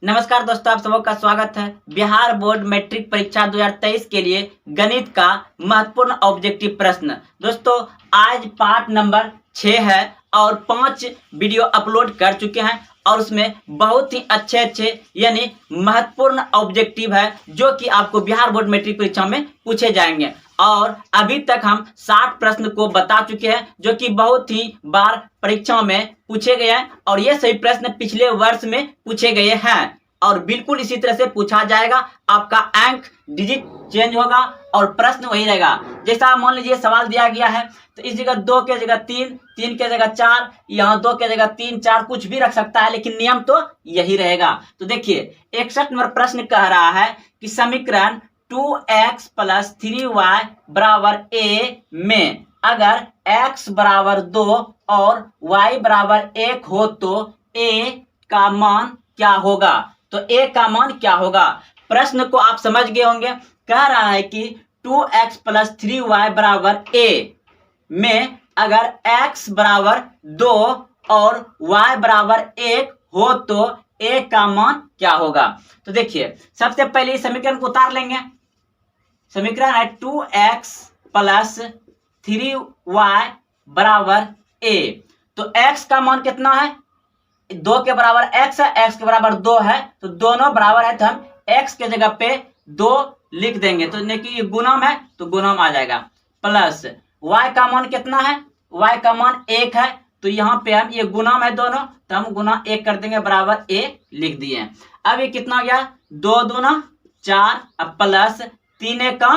नमस्कार दोस्तों, आप सबका स्वागत है। बिहार बोर्ड मैट्रिक परीक्षा 2023 के लिए गणित का महत्वपूर्ण ऑब्जेक्टिव प्रश्न। दोस्तों, आज पार्ट नंबर 6 है और 5 वीडियो अपलोड कर चुके हैं और उसमें बहुत ही अच्छे यानी महत्वपूर्ण ऑब्जेक्टिव है जो कि आपको बिहार बोर्ड मैट्रिक परीक्षा में पूछे जाएंगे। और अभी तक हम 60 प्रश्न को बता चुके हैं जो कि बहुत ही बार परीक्षाओं में पूछे गए हैं और ये सभी प्रश्न पिछले वर्ष में पूछे गए हैं और बिल्कुल इसी तरह से पूछा जाएगा। आपका अंक डिजिट चेंज होगा और प्रश्न वही रहेगा। जैसा मान लीजिए सवाल दिया गया है तो इस जगह 2 के जगह 3, 3 के जगह 4, यहाँ 2 के जगह 3, 4 कुछ भी रख सकता है, लेकिन नियम तो यही रहेगा। तो देखिए 61 नंबर प्रश्न कह रहा है कि समीकरण 2x प्लस 3y बराबर a में अगर x बराबर 2 और y बराबर 1 हो तो a का मान क्या होगा। तो a का मान क्या होगा, प्रश्न को आप समझ गए होंगे। कह रहा है कि 2x प्लस 3y बराबर a में अगर x बराबर 2 और y बराबर 1 हो तो a का मान क्या होगा। तो देखिए सबसे पहले इस समीकरण को उतार लेंगे। समीकरण है 2x प्लस 3y बराबर a। तो x का मान कितना है, 2 के बराबर x है, x के बराबर 2 है, तो दोनों बराबर है तो हम x के जगह पे 2 लिख देंगे। तो ये गुणम है तो गुणम आ जाएगा। प्लस y का मान कितना है, y का मान 1 है, तो यहाँ पे हम ये गुणम है दोनों तो हम गुना 1 कर देंगे, बराबर a लिख दिए। अब ये कितना हो गया, 2 दूना 4, अब प्लस 3 का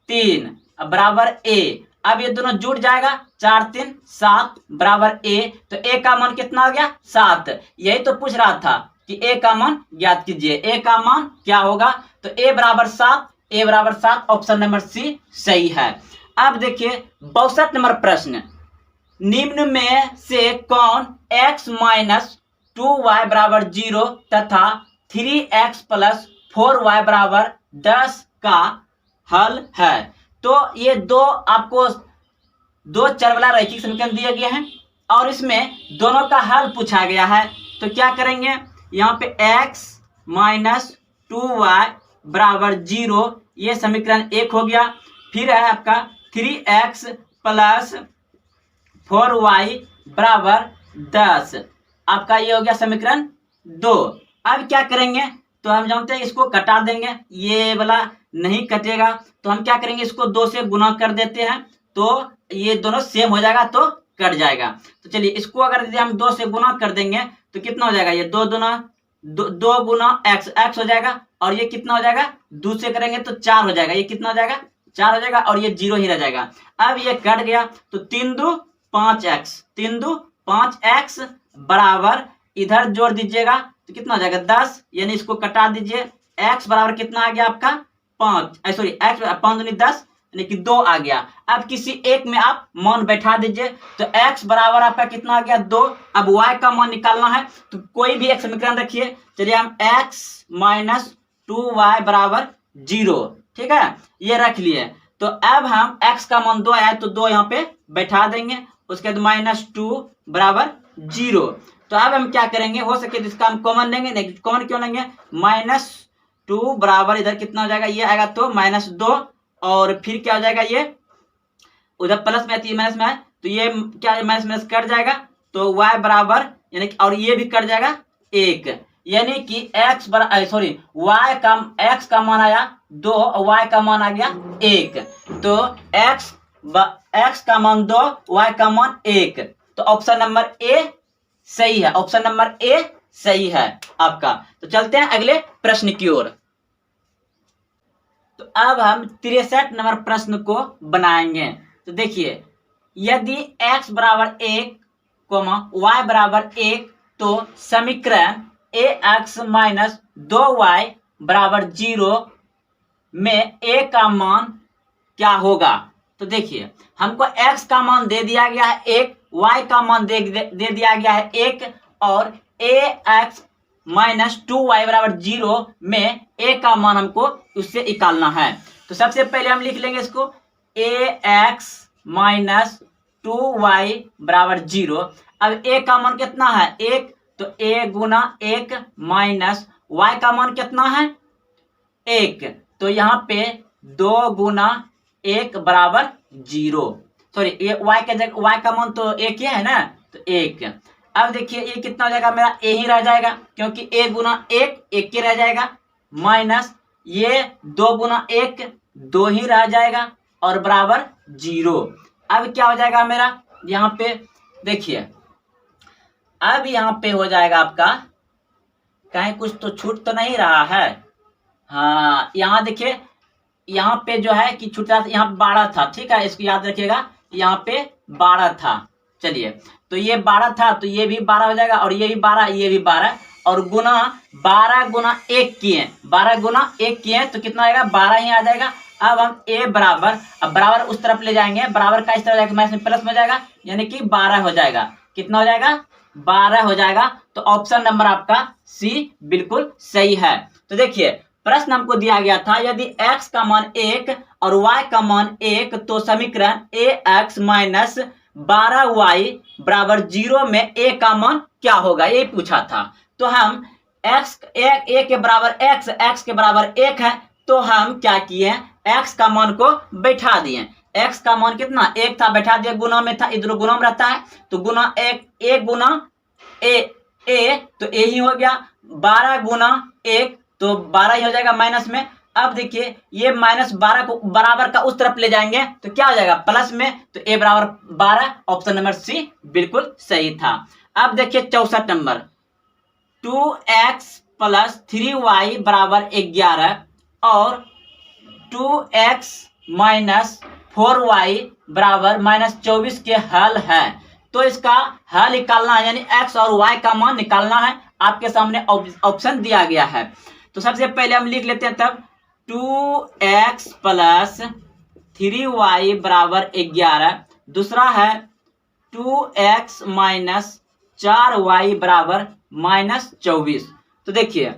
3 अब बराबर a। अब ये दोनों जुड़ जाएगा, 4 3 7 बराबर a। तो a का मान कितना हो गया, 7। यही तो पूछ रहा था कि a का मान ज्ञात कीजिए। a का मान क्या होगा, तो a बराबर 7, a बराबर 7, ऑप्शन नंबर सी सही है। अब देखिए 62 नंबर प्रश्न, निम्न में से कौन x माइनस 2y बराबर 0 तथा 3x प्लस 4y बराबर 10 का हल है। तो ये दो आपको दो चरवाला रैखिक समीकरण दिए गए हैं और इसमें दोनों का हल पूछा गया है। तो क्या करेंगे, यहाँ पे x माइनस 2y बराबर 0 ये समीकरण 1 हो गया। फिर है आपका 3x प्लस 4y बराबर 10, आपका ये हो गया समीकरण 2। अब क्या करेंगे, तो हम जानते हैं इसको कटा देंगे, ये वाला नहीं कटेगा तो हम क्या करेंगे, इसको 2 से गुना कर देते हैं तो ये दोनों सेम हो जाएगा तो कट जाएगा। तो चलिए इसको अगर यदि हम 2 से गुना कर देंगे तो कितना हो जाएगा, ये 2 दूना 2 गुना x हो जाएगा और ये कितना हो जाएगा, 2 से करेंगे तो 4 हो जाएगा, ये कितना हो जाएगा 4 हो जाएगा और ये 0 ही रह जाएगा। अब ये कट गया तो 3 2 5x, 3 2 5x बराबर इधर जोड़ दीजिएगा तो कितना हो जाएगा 10, यानी इसको कटा दीजिए। x बराबर कितना आ गया आपका 5, सॉरी x 5 दूनी 10 यानी कि 2 आ गया। अब किसी एक में आप मान बैठा दीजिए तो x बराबर आपका कितना आ गया 2। अब y का मान निकालना है तो कोई भी एक समीकरण रखिए। चलिए हम x माइनस 2y बराबर 0, ठीक है, ये रख लिए। तो अब हम x का मान 2 आया तो 2 यहाँ पे बैठा देंगे, उसके बाद माइनस 2 बराबर 0। तो अब हम क्या करेंगे, हो सके तो इसका हम कॉमन लेंगे, नहीं कॉमन क्यों लेंगे, माइनस 2 बराबर इधर कितना हो जाएगा, ये आएगा तो माइनस 2 और फिर क्या हो जाएगा, ये उधर प्लस में आती है माइनस में है तो ये क्या माइनस माइनस कट जाएगा तो y बराबर यानी और ये भी कट जाएगा 1, यानी कि x बराबर सॉरी x का मान आया 2 और y का मान आ गया 1। तो x का मान 2, y का मान 1, तो ऑप्शन नंबर ए सही है, ऑप्शन नंबर ए सही है आपका। तो चलते हैं अगले प्रश्न की ओर। तो अब हम 63 नंबर प्रश्न को बनाएंगे। तो देखिए यदि x बराबर 1 y बराबर 1 तो समीकरण ax माइनस 2y बराबर 0 में a का मान क्या होगा। तो देखिए हमको x का मान दे दिया गया है 1, y का मान दे दिया गया है 1 और ax माइनस 2y बराबर 0 में a का मान हमको उससे निकालना है। तो सबसे पहले हम लिख लेंगे इसको ax माइनस 2y बराबर 0। अब a का मान कितना है 1, तो a गुना 1 माइनस y का मान कितना है 1, तो यहाँ पे 2 गुना 1 बराबर 0। सॉरी, ये y का जगह y का मान तो 1 ही है ना, तो 1। अब देखिए ये कितना हो जाएगा मेरा a ही रह जाएगा, क्योंकि 1 गुना 1 1 ही रह जाएगा, माइनस ये 2 गुना 1 2 ही रह जाएगा और बराबर 0। अब क्या हो जाएगा मेरा यहाँ पे देखिए, अब यहाँ पे हो जाएगा आपका, कहीं कुछ तो छूट तो नहीं रहा है। हाँ, यहाँ देखिए यहाँ पे जो है कि छूट रहा था, यहाँ 12 था, ठीक है, इसको याद रखिएगा, यहाँ पे 12 था। चलिए, तो ये 12 था तो ये भी 12 हो जाएगा, और ये भी 12, ये भी 12, और गुना 12 गुना 1 किए, 12 गुना 1 किए तो कितना आएगा 12 ही आ जाएगा। अब हम a बराबर, अब बराबर उस तरफ ले जाएंगे, बराबर का इस तरह जाएगा, मैं इसमें प्लस में जाएगा, यानी कि 12 हो जाएगा। कितना हो जाएगा 12 हो जाएगा। तो ऑप्शन नंबर आपका सी बिल्कुल सही है। तो देखिए प्रश्न हमको दिया गया था, यदि x का मान 1 और y का मान 1 तो समीकरण ax माइनस 12y बराबर 0 में a का मान क्या होगा, ये पूछा था। तो हम x a के बराबर x के बराबर 1 है, तो हम क्या किए, x का मान को बैठा दिए। x का मान कितना 1 था, बैठा दिया, गुना में था, इधर गुना में रहता है, तो गुना 1 गुना a तो a ही हो गया, 12 गुना 1 तो 12 ही हो जाएगा माइनस में। अब देखिए ये माइनस 12 को बराबर का उस तरफ ले जाएंगे तो क्या हो जाएगा प्लस में, तो a बराबर 12, ऑप्शन नंबर सी बिल्कुल सही था। अब देखिए 64 नंबर, 2x प्लस 3y बराबर 11 और 2x माइनस 4y बराबर माइनस 24 के हल है। तो इसका हल निकालना है, यानी x और y का मान निकालना है। आपके सामने ऑप्शन दिया गया है, तो सबसे पहले हम लिख लेते हैं तब 2x प्लस 3y बराबर 11, दूसरा है 2x माइनस 4y बराबर माइनस 24। तो देखिए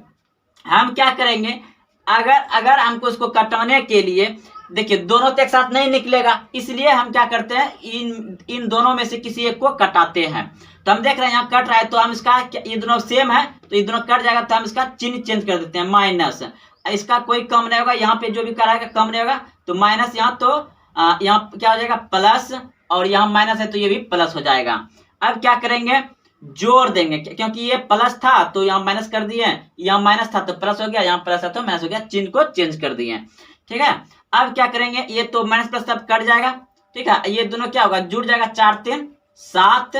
हम क्या करेंगे, अगर हमको इसको कटाने के लिए, देखिए दोनों तो एक साथ नहीं निकलेगा, इसलिए हम क्या करते हैं इन दोनों में से किसी एक को कटाते हैं। तो हम देख रहे हैं यहाँ कट रहा है, तो हम इसका, ये दोनों सेम है तो ये दोनों कट जाएगा, तो हम इसका चिन्ह चेंज कर देते हैं, माइनस, इसका कोई कम नहीं होगा, यहाँ पे जो भी कराएगा कम नहीं होगा, तो माइनस यहाँ, तो यहाँ क्या हो जाएगा प्लस, और यहाँ माइनस है तो ये भी प्लस हो जाएगा। अब क्या करेंगे, जोड़ देंगे, क्योंकि ये प्लस था तो यहाँ माइनस कर दिए, यहाँ माइनस था तो प्लस हो गया, यहाँ प्लस था तो माइनस हो गया, चिन्ह को चेंज कर दिए, ठीक है। अब क्या करेंगे, ये तो माइनस प्लस सब कट जाएगा, ठीक है, ये दोनों क्या होगा जुड़ जाएगा, 4 3 7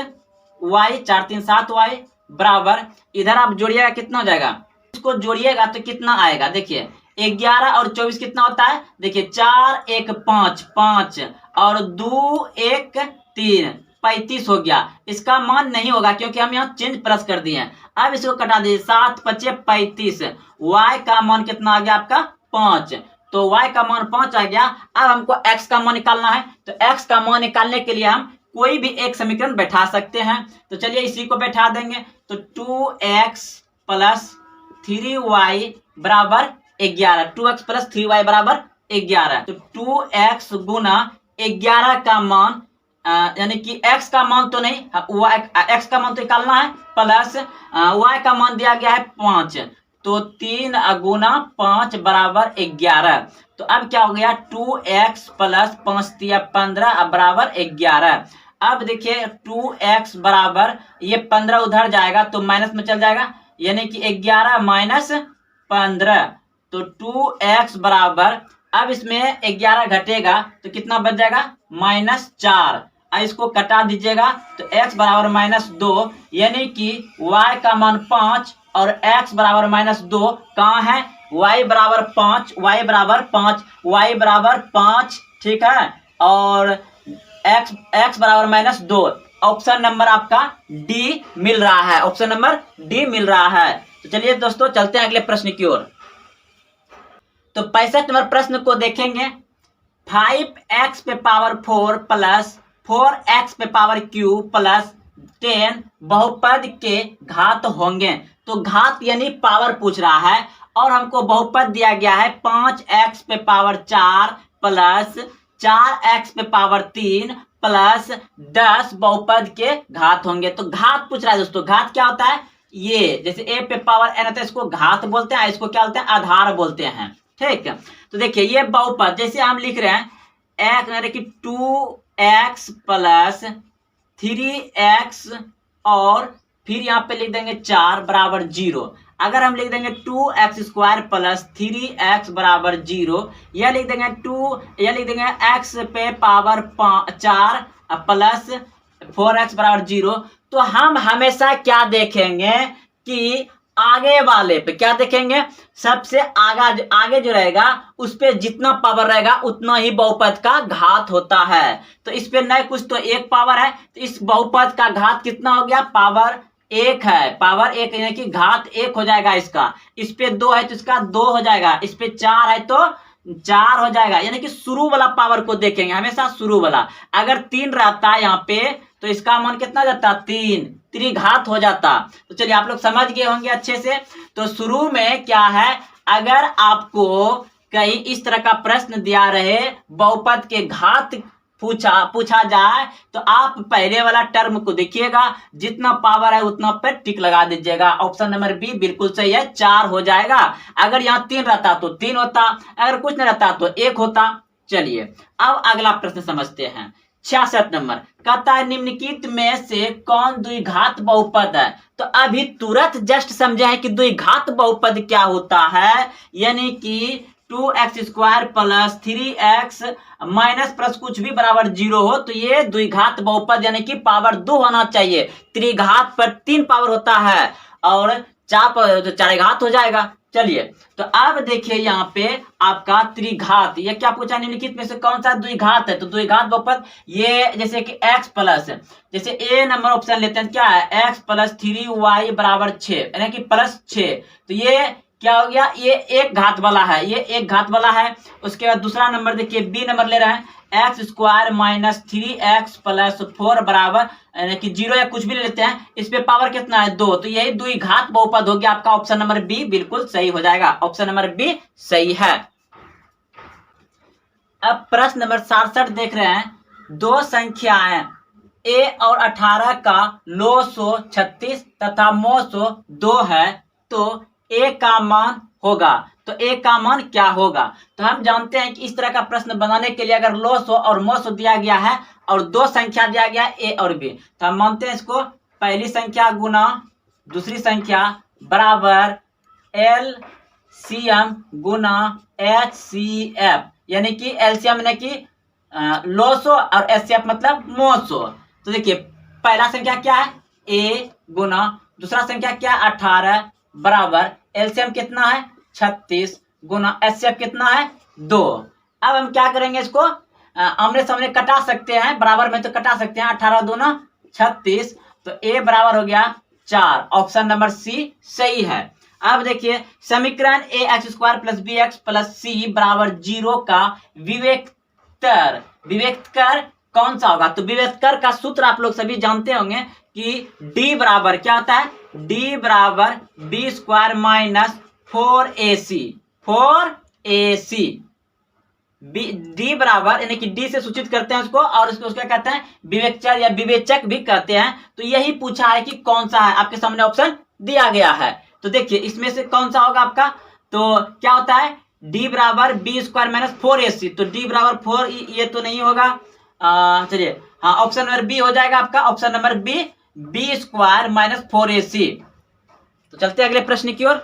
y, 4 3 7 y बराबर, इधर आप जोड़िएगा कितना हो जाएगा, इसको जोड़िएगा तो कितना आएगा, देखिए 11 और 24 कितना होता है, देखिए 4 1 5 5 और 2 1 3 35 हो गया। इसका मान नहीं होगा क्योंकि हम यहाँ चेंज प्लस कर दिए हैं। अब इसको कटा दीजिए, 7 5 35, y का मान कितना आ गया आपका 5, तो y का मान 5 आ गया। अब हमको x का मान निकालना है, तो x का मान निकालने के लिए हम कोई भी एक समीकरण बैठा सकते हैं। तो चलिए इसी को बैठा देंगे, तो 2x प्लस 3y बराबर 11, 2x प्लस 3y बराबर 11, तो 2x गुना 11 का मान, यानी कि x का मान तो नहीं, x का मान तो निकालना है, प्लस y का मान दिया गया है 5, तो 3 गुना 5 बराबर 11। तो अब क्या हो गया 2x प्लस 5 3 15 बराबर 11। अब देखिए 2x बराबर, ये 15 उधर जाएगा तो माइनस में चल जाएगा, यानी कि 11 माइनस 15, तो 2x बराबर, अब इसमें 11 घटेगा तो कितना बच जाएगा -4, इसको कटा दीजिएगा तो x बराबर -2, यानी कि y का मान 5 और x बराबर -2 कहाँ है, y बराबर 5, y बराबर 5, y बराबर 5, ठीक है, और x बराबर -2। ऑप्शन नंबर आपका डी मिल रहा है, ऑप्शन नंबर डी मिल रहा है। तो चलिए दोस्तों चलते हैं अगले प्रश्न की ओर। तो 65 नंबर प्रश्न को देखेंगे, 5x पे पावर 4 प्लस 4x पे पावर क्यू प्लस 10 बहुपद के घात होंगे। तो घात यानी पावर पूछ रहा है, और हमको बहुपद दिया गया है 5x पे पावर 4 प्लस 4x पे पावर 3 प्लस 10 बहुपद के घात होंगे। तो घात पूछ रहा है दोस्तों, घात क्या होता है, ये जैसे ए पे पावर एन होता है, इसको घात बोलते हैं, इसको क्या बोलते हैं, आधार बोलते हैं। ठीक है, तो देखिए ये बहुपद जैसे हम लिख रहे हैं यानी कि 2x प्लस 3x और फिर यहाँ पे लिख देंगे 4 बराबर 0। अगर हम लिख देंगे 2x स्क्वायर प्लस 3x बराबर 0, यह लिख देंगे x पे पावर 4 प्लस 4x बराबर 0, तो हम हमेशा क्या देखेंगे कि आगे वाले पे क्या देखेंगे, सबसे आगे जो रहेगा उस पे जितना पावर रहेगा उतना ही बहुपद का घात होता है। तो इस पे नहीं कुछ तो एक पावर है, तो इस बहुपद का घात कितना हो गया, पावर 1 है, पावर 1 यानी कि घात 1 हो जाएगा इसका। इस पे 2 है तो इसका 2 हो जाएगा, इस पे 4 है तो 4 हो जाएगा, यानी कि शुरू वाला पावर को देखेंगे हमेशा, शुरू वाला। अगर 3 रहता है यहाँ पे तो इसका मान कितना जाता, 3 त्रिघात हो जाता। तो चलिए आप लोग समझ गए होंगे अच्छे से। तो शुरू में क्या है, अगर आपको कहीं इस तरह का प्रश्न दिया रहे, बहुपद के घात पूछा जाए, तो आप पहले वाला टर्म को देखिएगा, जितना पावर है उतना पे टिक लगा दीजिएगा। ऑप्शन नंबर बी बिल्कुल सही है, 4 हो जाएगा। अगर यहाँ 3 रहता तो 3 होता, अगर कुछ नहीं रहता तो 1 होता। चलिए अब अगला प्रश्न समझते हैं। 66 नंबर कहता है निम्नलिखित में से कौन द्विघात बहुपद है। तो अभी तुरंत जस्ट समझे हैं कि द्विघात बहुपद क्या होता है, यानी कि 2x square plus 3x minus plus कुछ भी बराबर 0 हो, तो ये द्विघात बहुपद यानी कि पावर 2 होना चाहिए। त्रिघात पर 3 पावर होता है और 4 पर तो 4 घात हो जाएगा। चलिए तो अब देखिए यहाँ पे आपका त्रिघात, ये क्या पूछा, निम्नलिखित में से कौन सा द्विघात है। तो द्विघात बहुपद ये जैसे कि x प्लस, जैसे ए नंबर ऑप्शन लेते हैं, क्या है, x प्लस 3y बराबर 6 यानी कि प्लस 6। तो ये क्या हो गया, ये एक घात वाला है, ये एक घात वाला है। उसके बाद दूसरा नंबर देखिए बी नंबर ले रहे हैं, x square minus 3x plus 4 बराबर यानी कि 0 या कुछ भी ले लेते हैं, इस पे पावर कितना है, 2। तो यही द्विघात बहुपद हो गया आपका। ऑप्शन नंबर बी बिल्कुल सही हो जाएगा, ऑप्शन नंबर बी सही है। अब प्रश्न नंबर 67 देख रहे हैं, दो संख्याएं a और 18 का लॉग 136 तथा mod 2 है, तो a का मान होगा। तो a का मान क्या होगा। तो हम जानते हैं कि इस तरह का प्रश्न बनाने के लिए अगर log और mod दिया गया है और दो संख्या दिया गया है a और b, तो हम मानते हैं इसको पहली संख्या गुना दूसरी संख्या बराबर LCM गुना HCF, यानी कि LCM यानी कि log और HCF मतलब mod। तो देखिए पहला संख्या क्या है, a गुना दूसरा संख्या क्या है 18 बराबर LCM कितना है 36 गुना HCF कितना है 2। अब हम क्या करेंगे, इसको आमने सामने कटा सकते हैं, बराबर में तो कटा सकते हैं, 18 दूना 36, तो a बराबर हो गया 4। ऑप्शन नंबर सी सही है। अब देखिए समीकरण ax square plus bx plus c बराबर 0 का विवेकतर कौन सा होगा। तो विवेकतर का सूत्र आप लोग सभी जानते होंगे कि d बराबर क्या होता है, d बराबर b square minus 4ac d बराबर यानी कि d से सूचित करते हैं उसको, और उसको क्या कहते हैं, विवेकचर या विवेचक भी कहते हैं। तो यही पूछा है कि कौन सा है, आपके सामने ऑप्शन दिया गया है। तो देखिए इसमें से कौन सा होगा आपका, तो क्या होता है d बराबर b स्क्वायर माइनस 4ac, तो d बराबर 4, ये तो नहीं होगा। चलिए हाँ ऑप्शन नंबर बी हो जाएगा आपका, option number B b square minus 4ac। तो चलते हैं अगले प्रश्न की ओर।